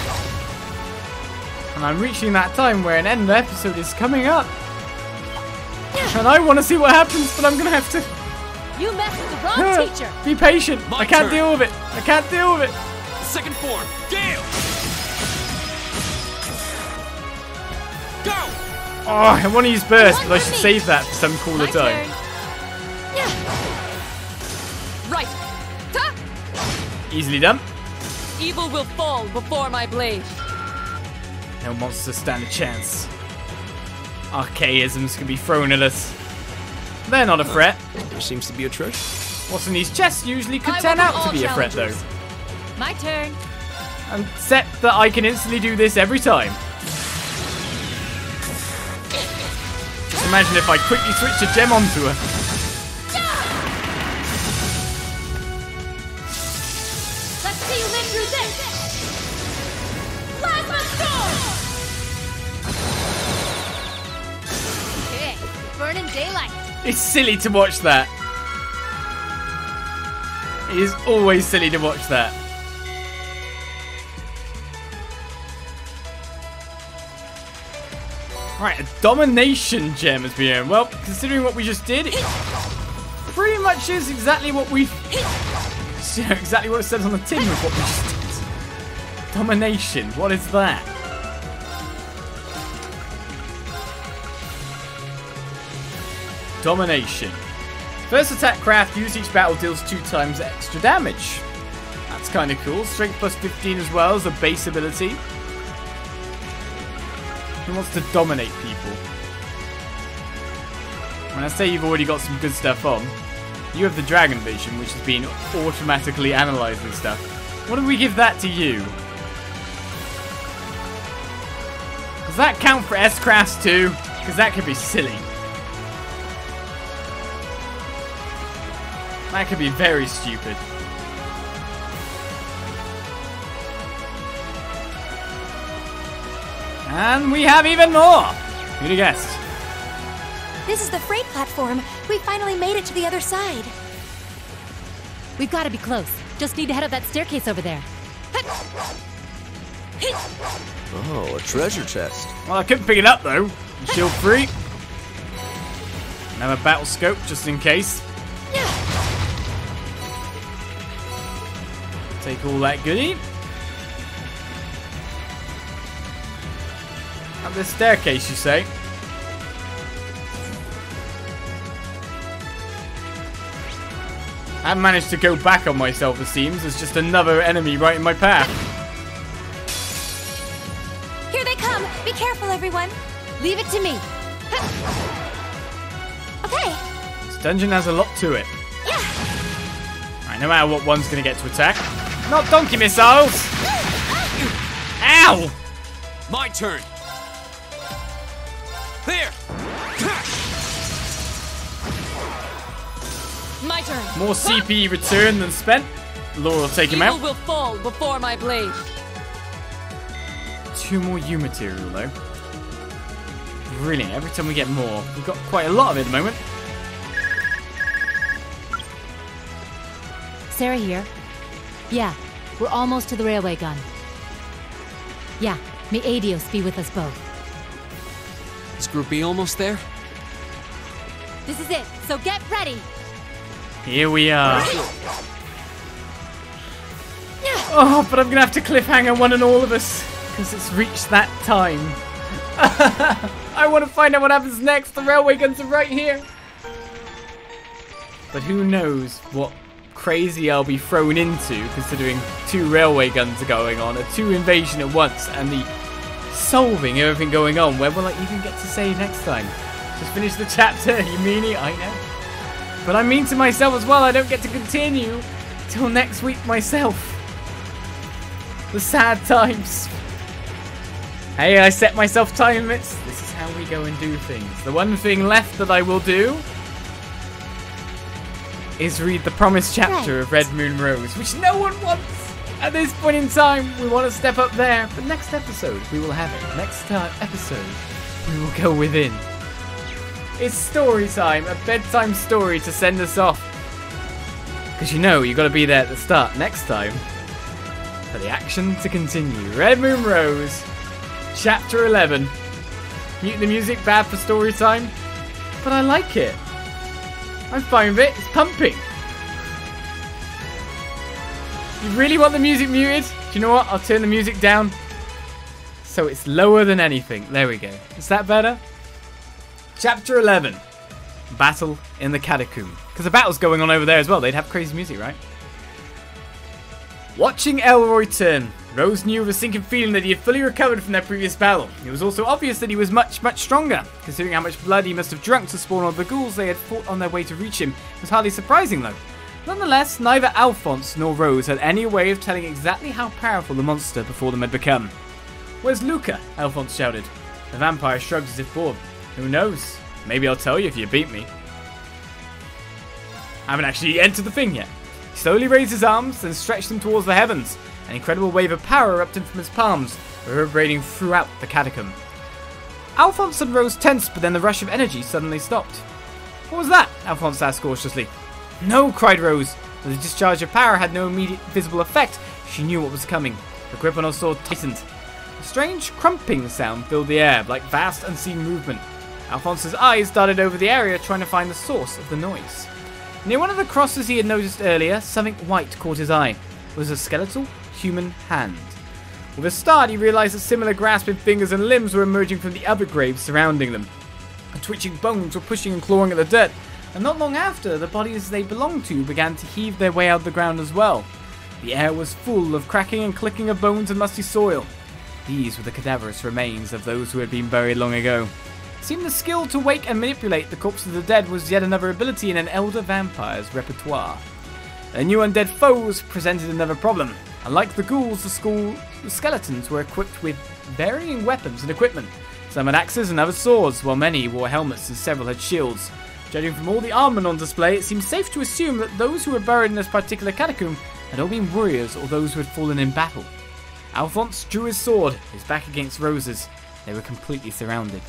And I'm reaching that time where an end episode is coming up. And I want to see what happens, but I'm going to have to You messed with the wrong teacher. be patient. My I can't turn. deal with it. I can't deal with it. Second form. Gale. Go. Oh, I want to use burst, but I should for me. save that for some cooler My time. turn. Right. Ta! Easily done. Evil will fall before my blade. No monsters stand a chance. Archaisms can be thrown at us. They're not a threat. There seems to be a treasure. What's in these chests usually could I turn welcome out to all be a threat, though. challengers. My turn. I'm set that I can instantly do this every time. Just imagine if I quickly switched a gem onto her. Let's see you live through this. Plasma storm. Okay, burning daylight. It's silly to watch that. It is always silly to watch that. Right, a domination gem has been earned. Well, considering what we just did, it pretty much is exactly what we... exactly what it says on the tin with what we just did. Domination, what is that? Domination. First attack craft used each battle deals 2 times extra damage. That's kind of cool. Strength plus 15 as well as a base ability. Who wants to dominate people? When I say you've already got some good stuff on, you have the Dragon Vision, which has been automatically analysing stuff. What if we give that to you? Does that count for S-Crafts too? Because that could be silly. That could be very stupid. And we have even more! Who'd have guessed? This is the freight platform. We finally made it to the other side. We've got to be close. Just need to head up that staircase over there. Oh, a treasure chest. Well, I couldn't pick it up though. Shield free. Another battle scope just in case. Take all that goodie. Up this staircase, you say? I haven't managed to go back on myself, it seems. There's just another enemy right in my path. Here they come. Be careful, everyone. Leave it to me. Okay. This dungeon has a lot to it. Yeah. Alright, no matter what one's going to get to attack. Not donkey missiles! Ow! My turn. There. My turn. More CP returned than spent. Laura will take him Evil out. will fall before my blade. 2 more U material though. Brilliant. Every time we get more, we've got quite a lot of it at the moment. Sarah here. Yeah, we're almost to the railway gun. Yeah, may Adios be with us both. Is Group B almost there? This is it, so get ready. Here we are. Oh, but I'm gonna have to cliffhanger one and all of us because it's reached that time. I want to find out what happens next. The railway guns are right here. But who knows what crazy I'll be thrown into, considering 2 railway guns are going on, a 2 invasion at once, and the solving everything going on. Where will I even get to say next time? Just finish the chapter, you meanie? I know. But I mean to myself as well, I don't get to continue till next week myself. The sad times. Hey, I set myself time limits. This is how we go and do things. The one thing left that I will do is read the promised chapter of Red Moon Rose, which no one wants at this point in time. We want to step up there, but next episode we will have it. Next episode we will go within. It's story time, a bedtime story to send us off. Because you know, you got to be there at the start next time for the action to continue. Red Moon Rose, Chapter 11. Mute the music, bad for story time, but I like it. I'm fine with it. It's pumping. You really want the music muted? Do you know what? I'll turn the music down so it's lower than anything. There we go. Is that better? Chapter 11. Battle in the Catacomb. Because the battle's going on over there as well. They'd have crazy music, right? Watching Elroy turn, Rose knew with a sinking feeling that he had fully recovered from their previous battle. It was also obvious that he was much, much stronger. Considering how much blood he must have drunk to spawn all the ghouls they had fought on their way to reach him, it was hardly surprising though. Nonetheless, neither Alphonse nor Rose had any way of telling exactly how powerful the monster before them had become. "Where's Luca?" Alphonse shouted. The vampire shrugged as if bored. "Who knows? Maybe I'll tell you if you beat me." I haven't actually entered the thing yet. He slowly raised his arms and stretched them towards the heavens. An incredible wave of power erupted from his palms, reverberating throughout the catacomb. Alphonse and Rose tensed, but then the rush of energy suddenly stopped. "What was that?" Alphonse asked cautiously. "No," cried Rose. But the discharge of power had no immediate visible effect. She knew what was coming. The grip on her sword tightened. A strange crumping sound filled the air, like vast unseen movement. Alphonse's eyes darted over the area, trying to find the source of the noise. Near one of the crosses he had noticed earlier, something white caught his eye. It was a skeletal human hand. With a start, he realized that similar grasping fingers and limbs were emerging from the other graves surrounding them. The twitching bones were pushing and clawing at the dirt, and not long after, the bodies they belonged to began to heave their way out of the ground as well. The air was full of cracking and clicking of bones and musty soil. These were the cadaverous remains of those who had been buried long ago. It seemed the skill to wake and manipulate the corpses of the dead was yet another ability in an elder vampire's repertoire. Their new undead foes presented another problem. Unlike the ghouls, the skeletons were equipped with varying weapons and equipment. Some had axes and others swords, while many wore helmets and several had shields. Judging from all the armament on display, it seemed safe to assume that those who were buried in this particular catacomb had all been warriors or those who had fallen in battle. Alphonse drew his sword, his back against Rose's. They were completely surrounded.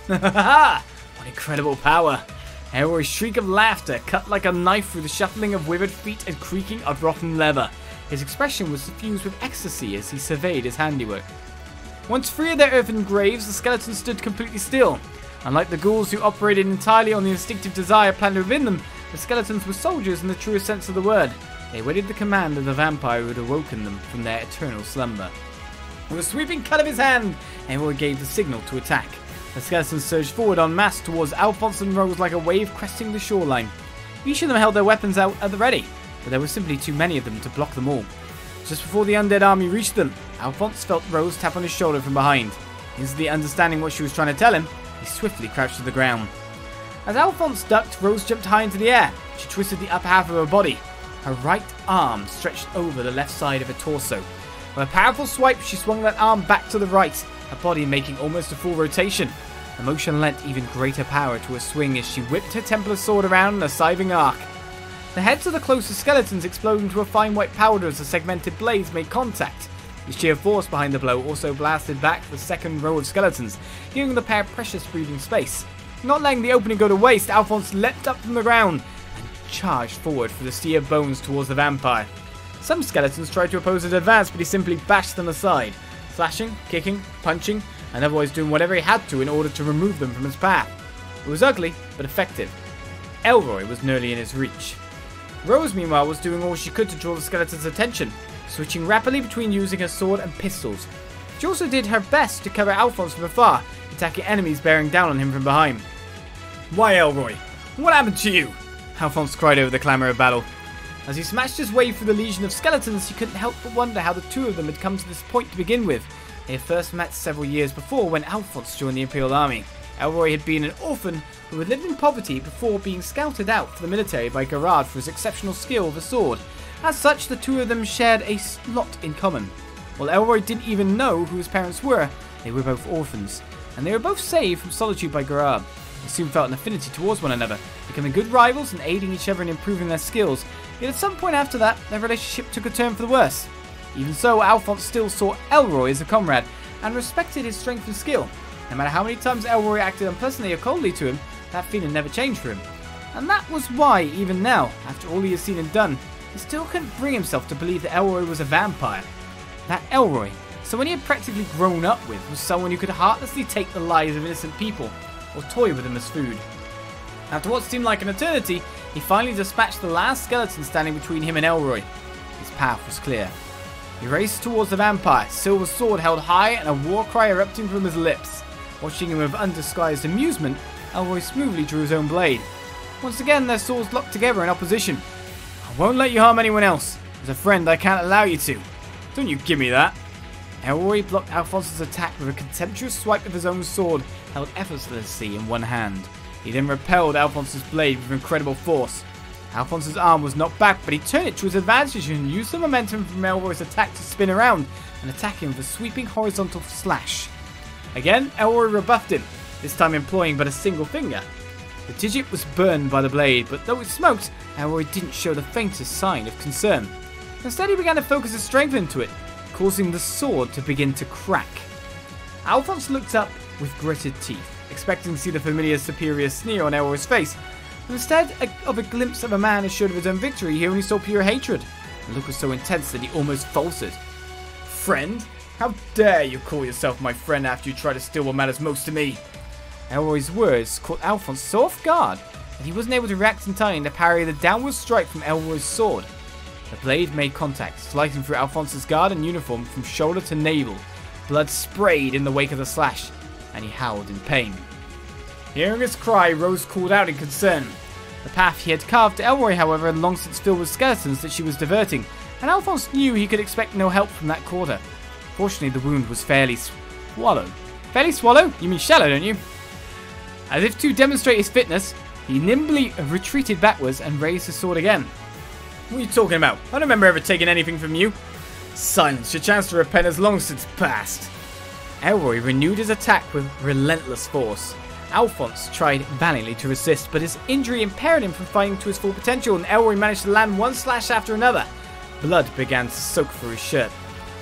Ha! What incredible power! Elroy's shriek of laughter cut like a knife through the shuffling of withered feet and creaking of rotten leather. His expression was suffused with ecstasy as he surveyed his handiwork. Once free of their earthen graves, the skeletons stood completely still. Unlike the ghouls who operated entirely on the instinctive desire planted within them, the skeletons were soldiers in the truest sense of the word. They waited the command of the vampire who had awoken them from their eternal slumber. With a sweeping cut of his hand, Elroy gave the signal to attack. The skeletons surged forward en masse towards Alphonse and Rose like a wave cresting the shoreline. Each of them held their weapons out at the ready, but there were simply too many of them to block them all. Just before the undead army reached them, Alphonse felt Rose tap on his shoulder from behind. Instantly understanding what she was trying to tell him, he swiftly crouched to the ground. As Alphonse ducked, Rose jumped high into the air. She twisted the upper half of her body. Her right arm stretched over the left side of her torso. With a powerful swipe, she swung that arm back to the right, her body making almost a full rotation. The motion lent even greater power to her swing as she whipped her Templar sword around in a scything arc. The heads of the closest skeletons exploded into a fine white powder as the segmented blades made contact. The sheer force behind the blow also blasted back the second row of skeletons, giving the pair precious breathing space. Not letting the opening go to waste, Alphonse leapt up from the ground and charged forward for the sea of bones towards the vampire. Some skeletons tried to oppose his advance, but he simply bashed them aside, slashing, kicking, punching, and otherwise doing whatever he had to in order to remove them from his path. It was ugly, but effective. Elroy was nearly in his reach. Rose, meanwhile, was doing all she could to draw the skeleton's attention, switching rapidly between using her sword and pistols. She also did her best to cover Alphonse from afar, attacking enemies bearing down on him from behind. "Why, Elroy? What happened to you?" Alphonse cried over the clamour of battle. As he smashed his way through the legion of skeletons, he couldn't help but wonder how the two of them had come to this point to begin with. They had first met several years before when Alphonse joined the Imperial Army. Elroy had been an orphan who had lived in poverty before being scouted out for the military by Gerard for his exceptional skill with a sword. As such, the two of them shared a lot in common. While Elroy didn't even know who his parents were, they were both orphans, and they were both saved from solitude by Gerard. They soon felt an affinity towards one another, becoming good rivals and aiding each other in improving their skills, yet at some point after that, their relationship took a turn for the worse. Even so, Alphonse still saw Elroy as a comrade, and respected his strength and skill. No matter how many times Elroy acted unpleasantly or coldly to him, that feeling never changed for him. And that was why, even now, after all he had seen and done, he still couldn't bring himself to believe that Elroy was a vampire. That Elroy, someone he had practically grown up with, was someone who could heartlessly take the lives of innocent people, or toy with them as food. After what seemed like an eternity, he finally dispatched the last skeleton standing between him and Elroy. His path was clear. He raced towards the vampire, silver sword held high and a war cry erupting from his lips. Watching him with undisguised amusement, Elroy smoothly drew his own blade. Once again, their swords locked together in opposition. "I won't let you harm anyone else. As a friend, I can't allow you to. Don't you give me that." Elroy blocked Alphonse's attack with a contemptuous swipe of his own sword, held effortlessly in one hand. He then repelled Alphonse's blade with incredible force. Alphonse's arm was knocked back, but he turned it to his advantage and used the momentum from Elroy's attack to spin around and attack him with a sweeping horizontal slash. Again, Elroy rebuffed him, this time employing but a single finger. The digit was burned by the blade, but though it smoked, Elroy didn't show the faintest sign of concern. Instead, he began to focus his strength into it, causing the sword to begin to crack. Alphonse looked up with gritted teeth, expecting to see the familiar superior sneer on Elroy's face, but instead of a glimpse of a man assured of his own victory, he only saw pure hatred. The look was so intense that he almost faltered. "Friend? How dare you call yourself my friend after you try to steal what matters most to me?" Elroy's words caught Alphonse so off guard that he wasn't able to react in time to parry the downward strike from Elroy's sword. The blade made contact, slicing through Alphonse's guard and uniform from shoulder to navel. Blood sprayed in the wake of the slash, and he howled in pain. Hearing his cry, Rose called out in concern. The path he had carved to Elroy, however, had long since filled with skeletons that she was diverting, and Alphonse knew he could expect no help from that quarter. Fortunately, the wound was fairly swallowed. Fairly swallow? You mean shallow, don't you? As if to demonstrate his fitness, he nimbly retreated backwards and raised his sword again. "What are you talking about? I don't remember ever taking anything from you." "Silence, your chance to repent has long since passed." Elroy renewed his attack with relentless force. Alphonse tried valiantly to resist, but his injury impaired him from fighting to his full potential, and Elroy managed to land one slash after another. Blood began to soak through his shirt.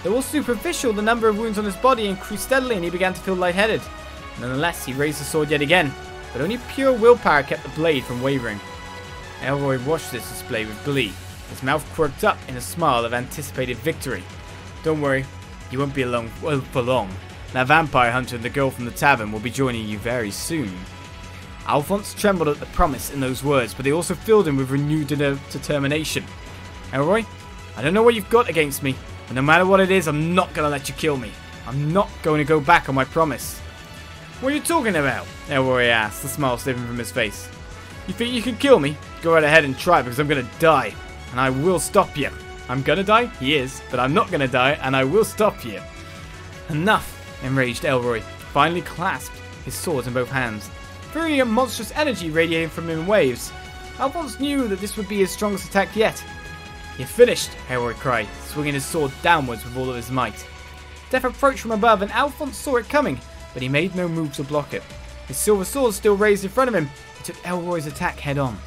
Though all superficial, the number of wounds on his body increased steadily and he began to feel lightheaded. Nonetheless, he raised the sword yet again, but only pure willpower kept the blade from wavering. Elroy watched this display with glee, his mouth quirked up in a smile of anticipated victory. "Don't worry, you won't be alone for long. That vampire hunter and the girl from the tavern will be joining you very soon." Alphonse trembled at the promise in those words, but they also filled him with renewed determination. "Elroy, I don't know what you've got against me, but no matter what it is, I'm not going to let you kill me. I'm not going to go back on my promise." "What are you talking about?" Elroy asked, the smile slipping from his face. "You think you can kill me? Go right ahead and try, because I'm going to die, and I will stop you." "I'm going to die?" "He is, but I'm not going to die, and I will stop you." "Enough!" enraged Elroy, finally clasped his sword in both hands. Fearing a monstrous energy radiating from him in waves, Alphonse knew that this would be his strongest attack yet. "You're finished," Elroy cried, swinging his sword downwards with all of his might. Death approached from above, and Alphonse saw it coming, but he made no move to block it. His silver sword still raised in front of him, he took Elroy's attack head on.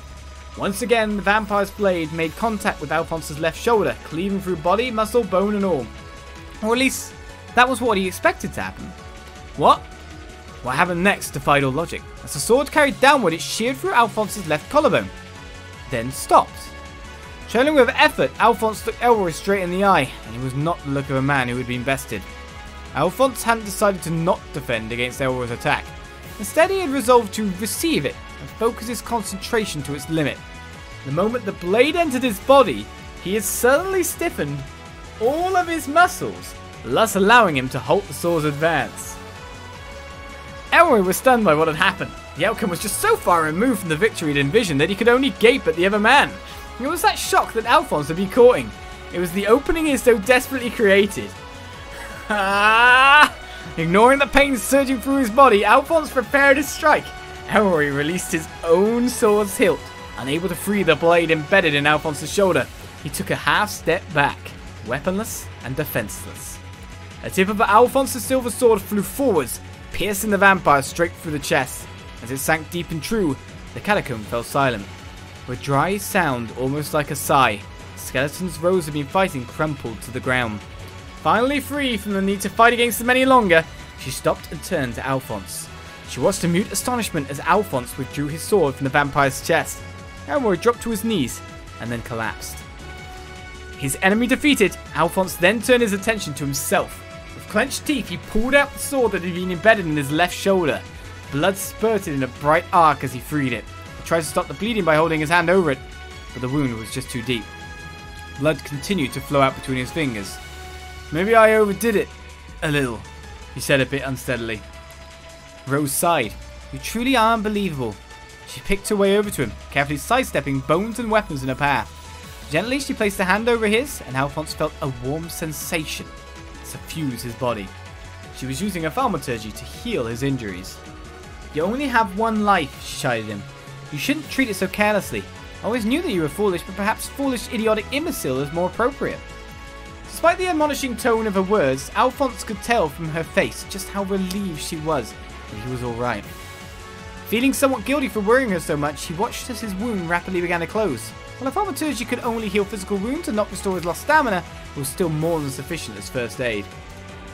Once again, the vampire's blade made contact with Alphonse's left shoulder, cleaving through body, muscle, bone and all. Or at least, that was what he expected to happen. What? What happened next defied all logic. As the sword carried downward, it sheared through Alphonse's left collarbone, then stopped. Trailing with effort, Alphonse looked Elroy straight in the eye, and he was not the look of a man who had been bested. Alphonse hadn't decided to not defend against Elroy's attack. Instead, he had resolved to receive it and focus his concentration to its limit. The moment the blade entered his body, he had suddenly stiffened all of his muscles, thus allowing him to halt the sword's advance. Elroy was stunned by what had happened. The outcome was just so far removed from the victory he'd envisioned that he could only gape at the other man. It was that shock that Alphonse had been courting. It was the opening he so desperately created. Ignoring the pain surging through his body, Alphonse prepared to strike. Elroy released his own sword's hilt. Unable to free the blade embedded in Alphonse's shoulder, he took a half step back, weaponless and defenseless. The tip of Alphonse's silver sword flew forwards, piercing the vampire straight through the chest. As it sank deep and true, the catacomb fell silent. With a dry sound almost like a sigh, the skeletons Rose had been fighting crumpled to the ground. Finally free from the need to fight against them any longer, she stopped and turned to Alphonse. She watched in mute astonishment as Alphonse withdrew his sword from the vampire's chest. Elroy dropped to his knees and then collapsed. His enemy defeated, Alphonse then turned his attention to himself. With clenched teeth, he pulled out the sword that had been embedded in his left shoulder. Blood spurted in a bright arc as he freed it. He tried to stop the bleeding by holding his hand over it, but the wound was just too deep. Blood continued to flow out between his fingers. "Maybe I overdid it a little," he said a bit unsteadily. Rose sighed. "You truly are unbelievable." She picked her way over to him, carefully sidestepping bones and weapons in her path. Gently, she placed a hand over his, and Alphonse felt a warm sensation suffuse his body. She was using her thaumaturgy to heal his injuries. "You only have one life," she chided him. "You shouldn't treat it so carelessly. I always knew that you were foolish, but perhaps foolish, idiotic imbecile is more appropriate." Despite the admonishing tone of her words, Alphonse could tell from her face just how relieved she was that he was alright. Feeling somewhat guilty for worrying her so much, he watched as his wound rapidly began to close. While a thaumaturgy could only heal physical wounds and not restore his lost stamina, it was still more than sufficient as first aid.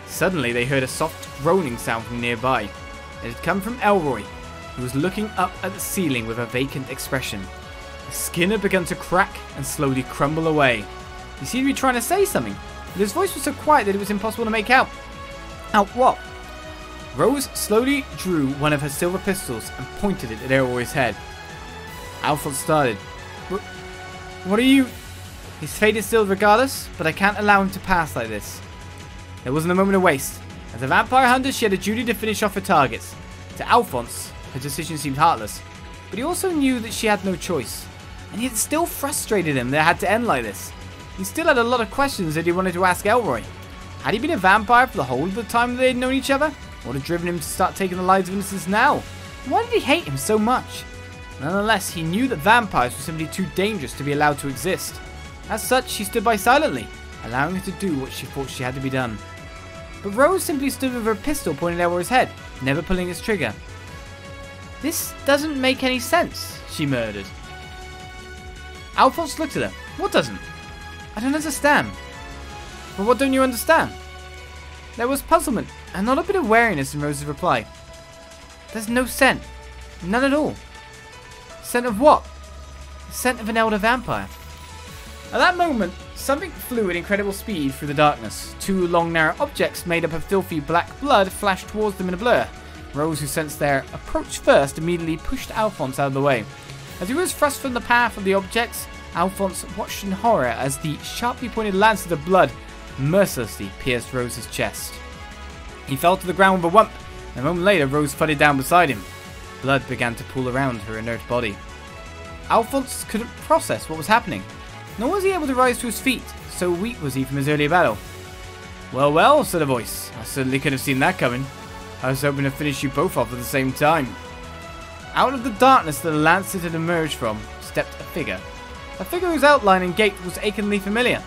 Suddenly they heard a soft groaning sound from nearby. It had come from Elroy, who was looking up at the ceiling with a vacant expression. His skin had begun to crack and slowly crumble away. He seemed to be trying to say something, but his voice was so quiet that it was impossible to make out. Out what? Rose slowly drew one of her silver pistols and pointed it at Elroy's head. Alphonse started. What are you? His fate is sealed regardless, but I can't allow him to pass like this. There wasn't a moment to waste. As a vampire hunter, she had a duty to finish off her targets. To Alphonse, her decision seemed heartless, but he also knew that she had no choice. And yet it still frustrated him that it had to end like this. He still had a lot of questions that he wanted to ask Elroy. Had he been a vampire for the whole of the time they had known each other? What had driven him to start taking the lives of innocents now? Why did he hate him so much? Nonetheless, he knew that vampires were simply too dangerous to be allowed to exist. As such, she stood by silently, allowing her to do what she thought she had to be done. But Rose simply stood with her pistol pointed at Elroy's head, never pulling its trigger. "This doesn't make any sense," she murmured. Alphonse looked at her. "What doesn't?" "I don't understand." "But what don't you understand?" There was puzzlement, and not a bit of wariness in Rose's reply. "There's no scent. None at all." "Scent of what?" "The scent of an elder vampire." At that moment, something flew at incredible speed through the darkness. Two long, narrow objects made up of filthy black blood flashed towards them in a blur. Rose, who sensed their approach first, immediately pushed Alphonse out of the way. As he was thrust from the path of the objects, Alphonse watched in horror as the sharply pointed lances of blood mercilessly pierced Rose's chest. He fell to the ground with a whump, and a moment later Rose thudded down beside him. Blood began to pool around her inert body. Alphonse couldn't process what was happening, nor was he able to rise to his feet, so weak was he from his earlier battle. "Well, well," said a voice. "I certainly could have seen that coming. I was hoping to finish you both off at the same time." Out of the darkness that the lancet had emerged from stepped a figure. a figure whose outline and gait was achingly familiar.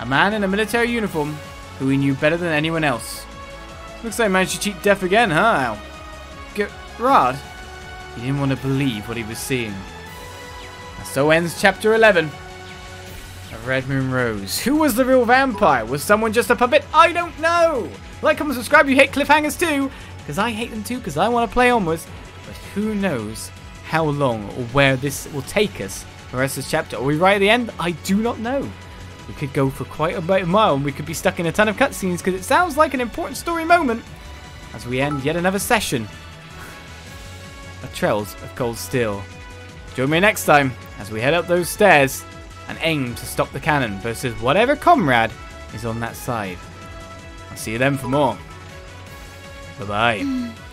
A man in a military uniform who he knew better than anyone else. Looks like he managed to cheat death again, huh, Al? Gerard? He didn't want to believe what he was seeing. And so ends Chapter 11 of Red Moon Rose. Who was the real vampire? Was someone just a puppet? I don't know! Like, comment, subscribe, you hate cliffhangers too! Because I hate them too, because I want to play onwards. But who knows how long or where this will take us the rest of this chapter. Are we right at the end? I do not know. We could go for quite a bit of a mile and we could be stuck in a ton of cutscenes because it sounds like an important story moment as we end yet another session of Trails of Cold Steel. Join me next time as we head up those stairs and aim to stop the cannon versus whatever comrade is on that side. I'll see you then for more. Bye-bye.